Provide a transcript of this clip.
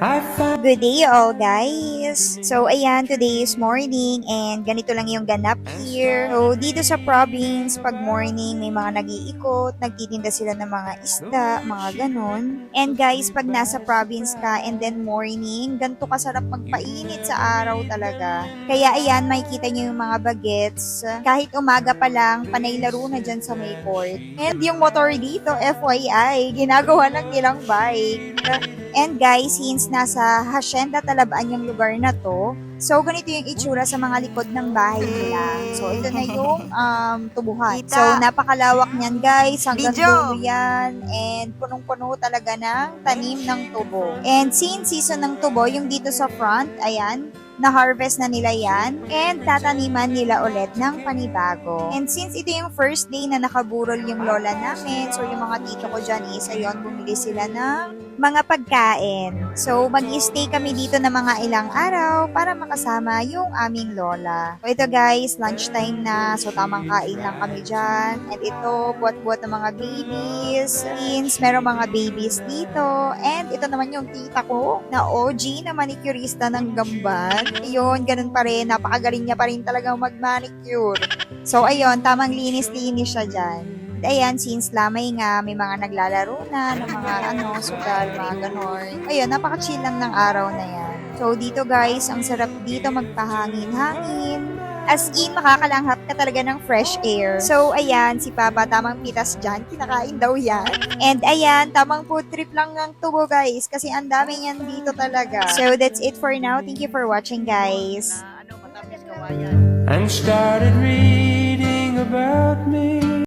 Good day all guys! So ayan, today is morning and ganito lang yung ganap here. So dito sa province, pag morning may mga nag-iikot, nagtitinda sila ng mga isda, mga ganon. And guys, pag nasa province ka and then morning, ganito kasarap magpainit sa araw talaga. Kaya ayan, makikita nyo yung mga bagets. Kahit umaga pa lang, panay laro na dyan sa may court. And yung motor dito, FYI, ginagawa ng nilang bike. And guys, since nasa Hacienda Talabaan yung lugar na to, so ganito yung itsura sa mga likod ng bahay nila. So ito na yung tubuhan. So napakalawak niyan guys, hanggang dulo yan. And punong-puno talaga ng tanim ng tubo. And since season ng tubo, yung dito sa front, ayan, na-harvest na nila yan and tataniman nila ulit ng panibago. And since ito yung first day na nakaburol yung lola namin, so yung mga tito ko dyan is ayun, bumili sila ng mga pagkain. So mag-stay kami dito ng mga ilang araw para makasama yung aming lola. So ito guys, lunchtime na, so tamang kain lang kami dyan. And ito, buat-buat ng mga babies. Since meron mga babies dito. And ito naman yung tita ko na OG na manicurista ng Gamban. Yun, ganun pa rin. Napakagaling niya pa rin talagang mag-manicure. So, ayun, tamang linis-linis siya dyan. Ayan, since lamay nga, may mga naglalaro na ng mga sugal, mga ganon. Ayun, napaka-chill lang ng araw na yan. So, dito guys, ang sarap dito magpahangin-hangin. As in, makakalanghap ka talaga ng fresh air. So, ayan, si Papa, tamang pitas dyan. Kinakain daw yan. And ayan, tamang food trip lang ng tubo, guys. Kasi ang dami yan dito talaga. So, that's it for now. Thank you for watching, guys. And started reading about me.